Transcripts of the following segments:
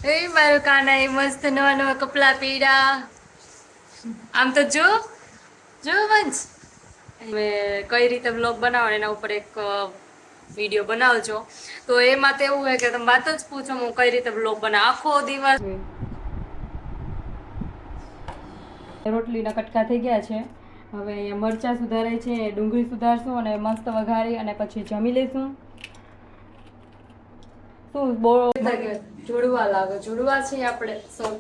એ મારો કાના એ મસ્ત નવા નવા કપડા પીડા. આમ તો જો જો વંશ કઈ રીતે બ્લોગ બનાવો એના ઉપર એક વિડીયો બનાવજો. તો એમાં તો એવું હોય કે તમે વાત જ પૂછો હું કઈ રીતે બ્લોગ બનાવ આખો દિવસ. રોટલીના કટકા થઈ ગયા છે. હવે મરચાં સુધારાય છે, ડુંગળી સુધારશું અને મસ્ત વઘારી અને પછી જમી લઈશું. શું બહુ જોડવા લાગે જોડવા છે આપણે સૌ.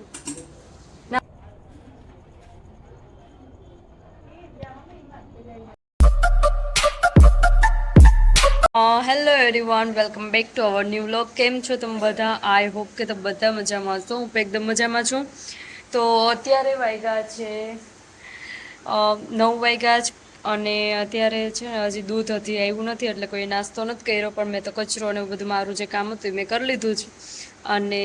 Hello everyone, welcome back to our new vlog. કેમ છો તમે બધા? આઈ હોપ કે તમે બધા મજામાં હશો. હું એકદમ મજામાં છું. તો અત્યારે વાગ્યા છે 9 વાગ્યા જ અને અત્યારે છે ને હજી દૂધ હજી આવ્યું નથી એટલે કોઈ નાસ્તો નથી કર્યો. પણ મેં તો કચરો ને એવું બધું મારું જે કામ હતું મેં કરી લીધું છે અને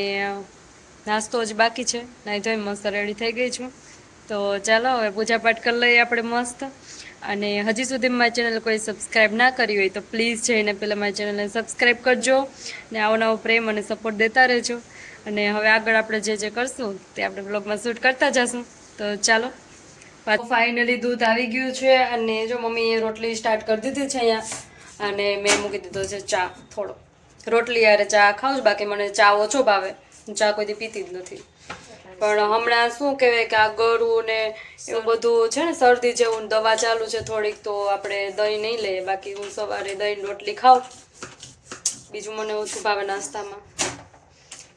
નાસ્તો હજી બાકી છે. નહીં તો મસ્ત રેડી થઈ ગઈ છું. તો ચાલો હવે પૂજા પાઠ કરી લઈએ આપણે મસ્ત. અને હજી સુધી મારી ચેનલ કોઈ સબસ્ક્રાઈબ ના કરી હોય તો પ્લીઝ જઈને પહેલાં મારી ચેનલને સબસ્ક્રાઈબ કરજો ને આવો નવો પ્રેમ અને સપોર્ટ દેતા રહેજો. અને હવે આગળ આપણે જે કરશું તે આપણે બ્લોગમાં શૂટ કરતા જશું. તો ચાલો, ફાઇનલી દૂધ આવી ગયું છે અને જો મમ્મીએ રોટલી સ્ટાર્ટ કરી દીધી છે અહીંયા. અને મેં મૂકી દીધો છે ચા થોડો. રોટલી યારે ચા ખાઉં છું, બાકી મને ચા ઓછો ભાવે. હું ચા કોઈથી પીતી જ નથી. પણ હમણાં શું કહેવાય કે આ ગળું ને એવું બધું છે ને, શરદી જેવું દવા ચાલુ છે થોડીક, તો આપણે દહીં નહીં લઈએ. બાકી હું સવારે દહીં રોટલી ખાઉં. બીજું મને ઓછું ભાવે નાસ્તામાં.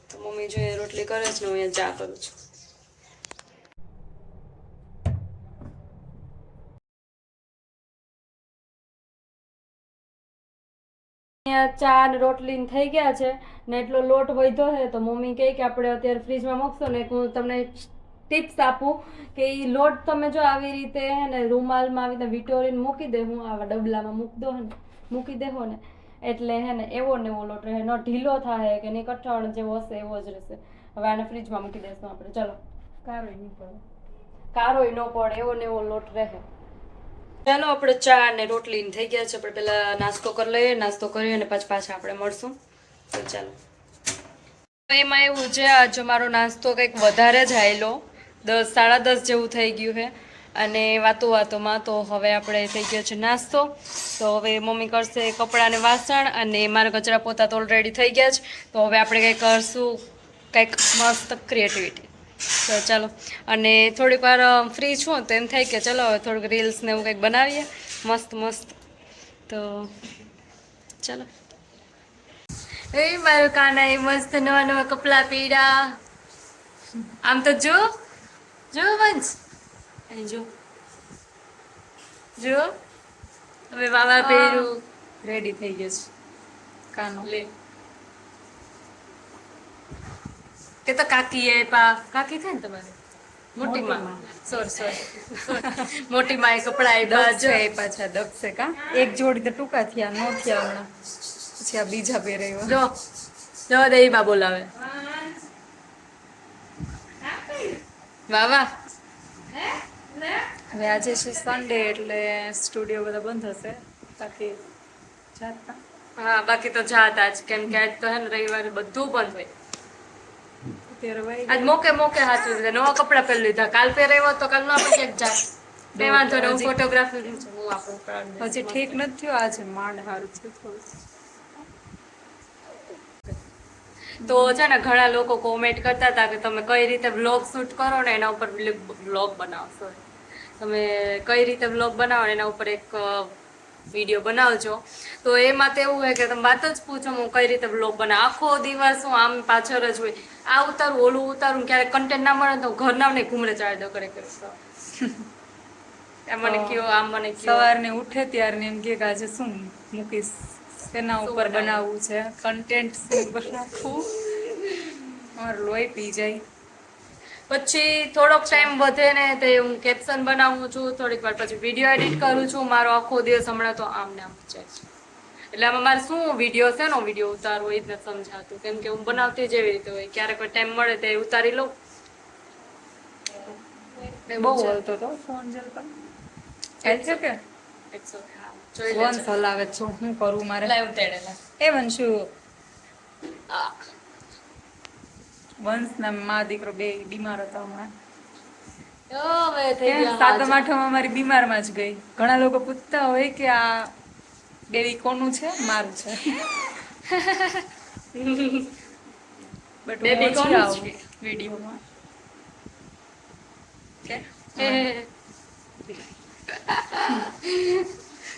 તો મમ્મી જો રોટલી કરે છે ને હું અહીંયા ચા કરું છું. ચા ને રોટલી થઈ ગયા છે ને એટલો લોટ વધ્યો છે તો મમ્મી કહે કે આપણે અત્યારે ફ્રીજમાં મૂકશો ને હું તમને ટિપ્સ આપું કે એ લોટ તમે જો આવી રીતે ને રૂમાલમાં આવી રીતે વિટોરીને મૂકી દે, હું આવા ડબલામાં મૂકી દેહો ને એટલે હે ને એવો ને એવો લોટ રહે. ન ઢીલો થાય કે નહીં કઠણ જેવો હશે એવો જ રહેશે. હવે આને ફ્રીજમાં મૂકી દઈશું આપણે. ચલો, કારોય નહીં પડે, કારોય ન પડે એવો ને એવો લોટ રહે. ચાલો આપણે ચા અને રોટલી થઈ ગયા છે. આપણે પેલા નાસ્તો કરી લઈએ. નાસ્તો કરી અને પછી પાછા આપણે મળશું. તો ચાલો, એમાં એવું છે આજ મારો નાસ્તો કંઈક વધારે જ આવેલો, 10 સાડા 10 જેવું થઈ ગયું છે. અને વાતોમાં તો હવે આપણે થઈ ગયો છે નાસ્તો. તો હવે મમ્મી કરશે કપડાં ને વાસણ અને મારા કચરા પોતા તો ઓલરેડી થઈ ગયા છે. તો હવે આપણે કંઈક કરશું, કંઈક મસ્ત ક્રિએટિવિટી. તો ચાલો, અને થોડીક વાર ફ્રી છું તો એમ થાય કે ચલો હવે થોડુંક રીલ્સ ને એવું કંઈક બનાવીએ મસ્ત મસ્ત. તો ચાલો, એ મારો કાના એ મસ્ત નવા નવા કપડા પીડા. આમ તો જો જો વંશ અહીં જો જો હવે વાવા પહેર્યું રેડી થઈ ગયો છે કાનો. લે કે તો કાકી એ પા કાકી થાય ને તમારે મોટી માં. સોરી મોટી માં એ કપડા આપ્યા જો એ પાછા દક્ષે કા એક જોડી તો ટૂંકા થયા નો થયા હમણાં. પછી આ બીજા પહેરાવ્યા. જો જો દેવી બા બોલાવે. વાહ વાહ. હવે આજે છે સન્ડે એટલે સ્ટુડિયો બધા બંધ હશે. બાકી જાતા, હા બાકી તો જાતા જ, કેમ કે આજ તો હે ને રવિવારે બધું બંધ હોય. આજ મોકે મોકે હાચું છે. નવા કપડા પહેરી લીધા. કાલ પહેરાવ્યો તો કાલ નો આપણે ક્યાંક જાય. બે વાંધો ને હું ફોટોગ્રાફી હું આપણું હજી ઠીક નથી થયો. આજે માંડ હારું થયું થોડું. તો છે ને ઘણા લોકો કોમેન્ટ કરતા હતા કે તમે કઈ રીતે વ્લોગ શૂટ કરો ને એના ઉપર વ્લોગ બનાવશો. તમે કઈ રીતે વ્લોગ બનાવો ને એના ઉપર એક વિડીયો બનાવજો. તો એમાં તો એવું હોય કે તમે વાત જ પૂછો હું કઈ રીતે વ્લોગ બનાવ. આખો દિવસ હું આમ પાછળ જ હોય. આ ઉતારું ઓલું ઉતારું, ક્યારેક કન્ટેન્ટ ના મળે તો ઘરના ને ઘૂમરે ચાડો કરે મને કયો આમ મને સવારને ઉઠે ત્યારે એમ કે આજે શું મૂકીશ, તેના ઉપર બનાવવું છે કન્ટેન્ટ બનાવવું. મારું લોહી પી જાય. પછી થોડોક ટાઈમ વધે ને તે હું કેપ્શન બનાવું છું. થોડીક વાર પછી વિડીયો એડિટ કરું છું. મારો આખો દિવસ હમણાં તો આમ ને આમ જાય છે. એટલે આમાં મારે શું વિડીયો છે ને વિડીયો ઉતારવો એ જ નથી સમજાતું, કેમ કે હું બનાવતી જેવી રીતે હોય. ક્યારેક કોઈ ટાઈમ મળે તે ઉતારી લઉં. બહુ હલતો તો ફોન જલતો થાય છે કે વંશ હલાવે છું. શું કરું મારે? લાઈવ તેડેલા એ વંશુ વંશના મા દીકરો બે બીમાર હતા હમણાં. હવે થઈ ગયા સાતમ આઠમ અમારી બીમારમાં જ ગઈ. ઘણા લોકો પૂછતા હોય કે આ બેબી કોનું છે? મારું છે. બટ હું બેબી ઓછી કોનું આવું છે? વિડીયોમાં.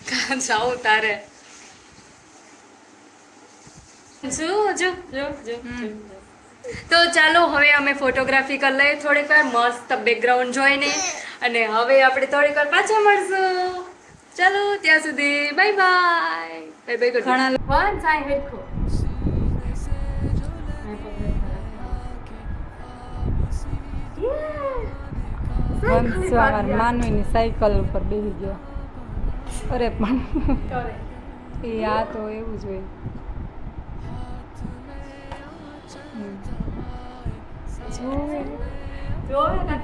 કાં જાઉં તારે તો ચાલો હવે અમે ફોટોગ્રાફી કરી લઈએ થોડીક વાર મસ્ત બેકગ્રાઉન્ડ જોઈને અને હવે આપણે થોડીક વાર પાછા મળશું. ચાલો ત્યાં સુધી બાય બાય. Bye bye. ઘણા વન સાઈ હેડખો વંશ અમાર માનવીની સાયકલ ઉપર બેસી ગયો. અરે પણ એ આ તો એવું જ હોય.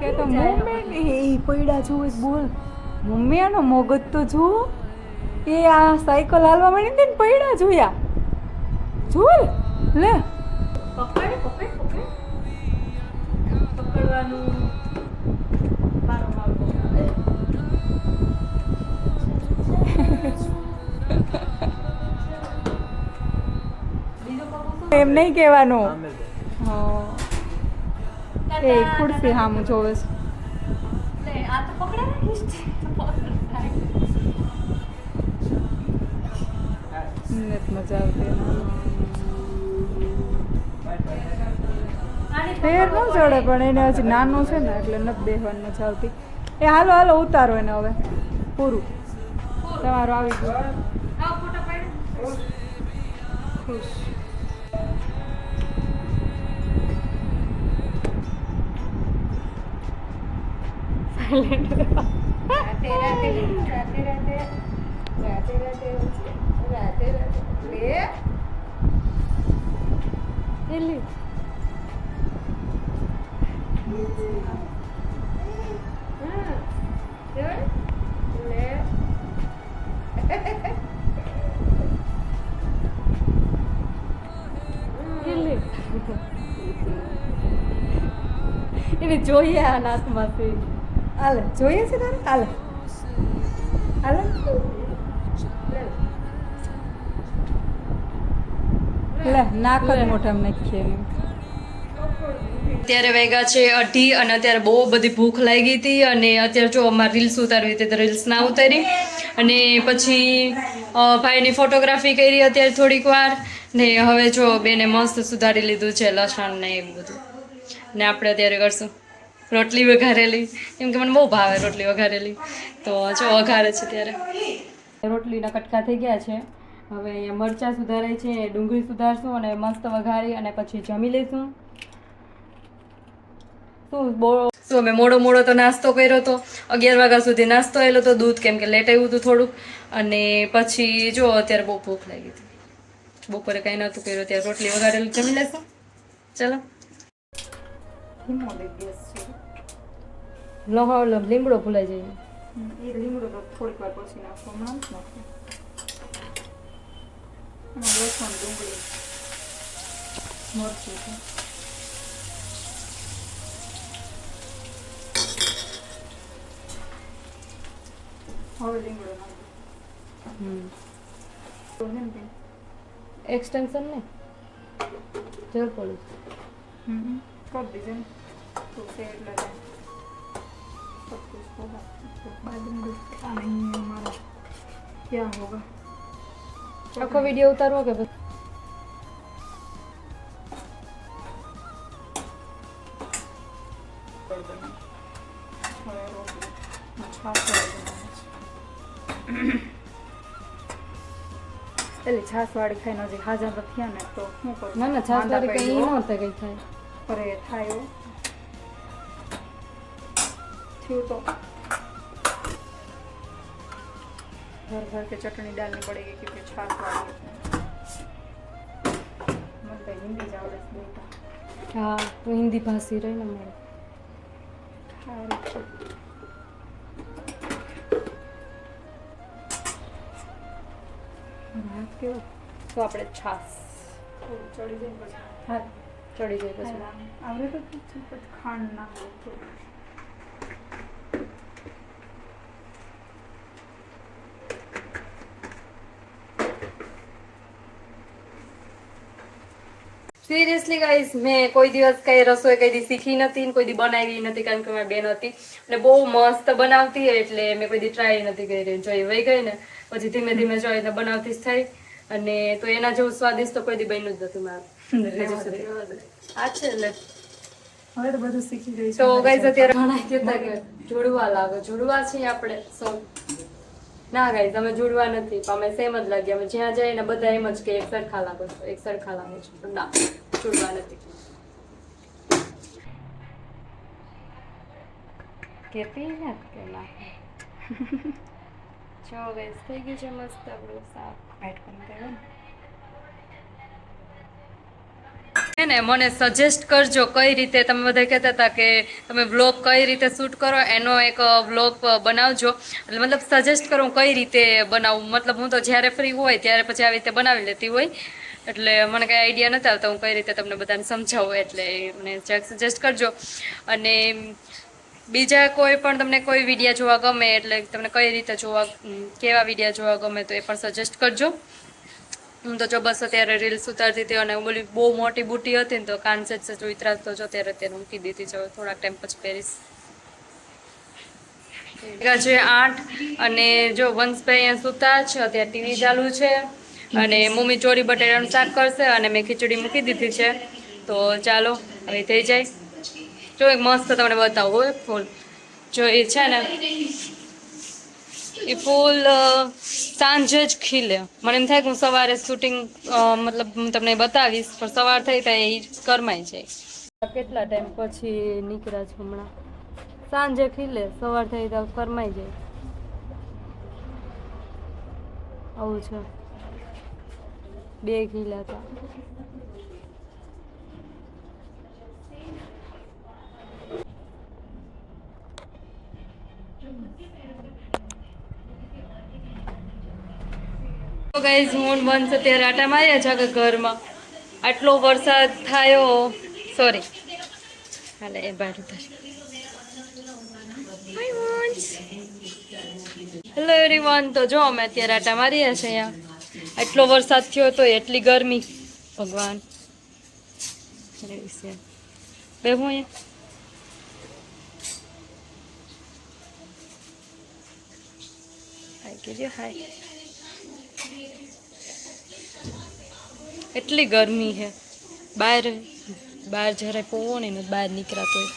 કે તો મમ્મી એ પૈડા જોવે બોલ મમ્મી આનો મગજ તો જુઓ એ આ સાયકલ હાલવા માંડી હતી ને પૈડા જોયા જોલ લે પકડવાનું એમ નહીં કહેવાનું. એ ખુરશી સામું જોવે છે. આ તો નથી મજા આવતી ફેર ન ચડે પણ એને હજી નાનું છે ને એટલે નથી બેસવાની મજા આવતી. એ હાલો હાલો ઉતારો એને હવે પૂરું તમારું આવી ગયું ખુશ. એને જોઈએ આ નાકમાંથી. હાલે જોઈએ છે તારે હાલે હાલે લે નાક જ મોઢામાં નાખીએ એનું. અત્યારે વાગ્યા છે 2:30 અને અત્યારે બહુ બધી ભૂખ લાગી હતી અને અત્યારે જો અમારે રીલ્સ ઉતારવી હતી તો રીલ્સ ના ઉતારી અને પછી ભાઈની ફોટોગ્રાફી કરી અત્યારે થોડીક વાર ને હવે જો બેને મસ્ત સુધારી લીધું છે લસણ ને એવું બધું ને આપણે અત્યારે કરશું રોટલી વઘારેલી કેમ કે મને બહુ ભાવે રોટલી વઘારેલી તો જો વઘારે છે ત્યારે રોટલીના કટકા થઈ ગયા છે. હવે અહીંયા મરચાં સુધારાય છે ડુંગળી સુધારશું અને મસ્ત વઘારી અને પછી જમી લઈશું. શું મેં મોડો તો નાસ્તો કર્યો હતો 11 વાગ્યા સુધી નાસ્તો આવેલો હતો દૂધ કેમ કે લેટ આવ્યું હતું થોડુંક અને પછી જો અત્યારે બહુ ભૂખ લાગી હતી બપોરે કાંઈ નહોતું કર્યું ત્યારે રોટલી વઘારેલું જમી લેશું. ચાલો લહો લીમડો ભૂલાઈ જાય એ લીમડો તો થોડીક વાર પછી નાખો હમણાં જ નાખો. લસણ ડુંગળી મરચું છે. હવે લીમડો નાખો. એક્સટેન્શન ને જરૂર પડે कर दीजिए तो से लगा सब कुछ होगा तो बाद में पता नहीं है हमारा क्या होगा. આખો વિડીયો ઉતારવો કે બસ એટલે છાસવાળી ખાઈને હજી હાજર તો થયા ને તો શું કરું. ના ના છાસ વાળી કઈ ન થાય કઈ થાય અરે થાય થયું તો घर घर के चटनी डालनी पड़ेगी क्योंकि छाछ वाली मन तो हिंदी जाओ बेटा. हाँ तो हिंदी भाषी रही ना मारे હાથ કેવો તો આપણે છાશ ચડી જાય પછી હા ચડી જાય પછી. આવડે તો પછી ખાંડ નાખો થોડું. સિરિયસલી ગાઈસ મેં કોઈ દિવસ કઈ રસોઈ કઈ દી શીખી નથી, કોઈ દી બનાવી નથી, કારણ કે મારી બેન હતી એટલે બહુ મસ્ત બનાવતી એટલે મેં કોઈ દી ટ્રાય નથી કરી. જો એ વહી ગઈ ને પછી ધીમે ધીમે જો એને બનાવતી જ થઈ, અને તો એના જેવું સ્વાદિષ્ટ તો કોઈ દી બન્યું જ નથી મારું. આ છે એટલે હવે તો બધું શીખી ગઈ તો ગાઈસ અત્યારે ઘણા કહેતા કે જોડવા લાગે, જોડવા છીએ આપણે સૌ. ના ગાઈસ અમે જોડવા નથી, અમે સેમ જ લાગીએ. અમે જ્યાં જઈએ ને બધા એમ જ કે એક સરખા લાગો છો, એક સરખા લાગો છો, પણ ના, જોડવા નથી. કેતી ને કે ના. જો ગાઈસ થઈ ગયું છે મસ્ત આપણું શાક. એડ કરી દેવાનું. છે ને મને સજેસ્ટ કરજો કઈ રીતે, તમે બધા કહેતા હતા કે તમે વ્લોગ કઈ રીતે શૂટ કરો એનો એક વ્લોગ બનાવજો. એટલે મતલબ સજેસ્ટ કરો કઈ રીતે બનાવું, મતલબ હું તો જ્યારે ફ્રી હોય ત્યારે પછી આવી રીતે બનાવી લેતી હોય, એટલે મને કંઈ આઈડિયા નથી આવતા હું કઈ રીતે તમને બધાને સમજાવું, એટલે મને સજેસ્ટ કરજો. અને બીજા કોઈ પણ તમને કોઈ વિડીયો જોવા ગમે, એટલે તમને કઈ રીતે જોવા, કેવા વિડીયો જોવા ગમે તો એ પણ સજેસ્ટ કરજો. હું તો જો બસ અત્યારે રીલ્સ ઉતારતી હતી અને બોલી બહુ મોટી બુટી હતી ને તો કાન સેજ ઉતરાત તો જો ત્યારે મૂકી દીધી છે, થોડાક ટાઈમ પછી પહેરીશ. છે 8 અને જો વંશભાઈ અહીંયા સૂતા છે, અત્યારે ટીવી ચાલુ છે, અને મમ્મી ચોરી બટેટાનું શાક કરશે અને મેં ખીચડી મૂકી દીધી છે. તો ચાલો હવે થઈ જાય. જો એક મસ્ત તમને બતાવું ફૂલ, જો એ છે ને એ ફૂલ સાંજે જ ખીલે. મને એમ થાય કે હું સવારે શૂટિંગ મતલબ હું તમને બતાવીશ, પણ સવાર થઈ થાય એ કરમાઈ જાય. કેટલા ટાઈમ પછી નીકળ્યા છે હમણાં, સાંજે ખીલે સવાર થઈ તો કરમાઈ જાય. આવું છે, 2 ખીલા હતા. ગાઈઝ હું બંધ અત્યારે આટા માર્યા છે કે ઘરમાં આટલો વરસાદ થયો, સોરી હાલે એ બાર ઉતાર. હેલો એવરીવન, તો જો અમે અત્યારે આટા મારીએ છીએ અહીંયા. આટલો વરસાદ થયો તો એટલી ગરમી, ભગવાન બે હું અહીંયા હાય એટલી ગરમી છે બહાર જરાય પોવો નહીં, બહાર નીકળાતો હોય.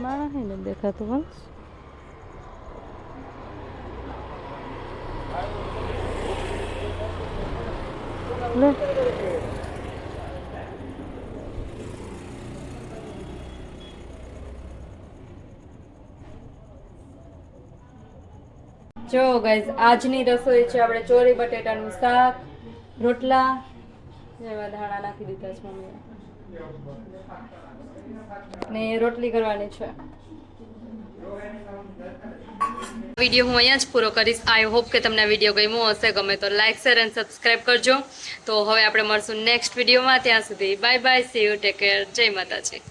માણસ ને દેખાતું વંશ. લે જો ગાઈઝ આજની રસોઈ છે આપણે ચોરી બટેટાનું શાક, રોટલા, એવા ધાણા નાખી દીધા છે મમ્મીએ, ને રોટલી કરવાની છે. વિડીયો હું અહીંયા જ પૂરો કરીશ. આઈ હોપ કે તમને વિડીયો ગમ્યો હશે. ગમે તો લાઈક, શેર એન્ડ સબસ્ક્રાઈબ કરજો. તો હવે આપણે મળશું નેક્સ્ટ વિડીયોમાં. ત્યાં સુધી bye bye, C you, take care, જય માતાજી.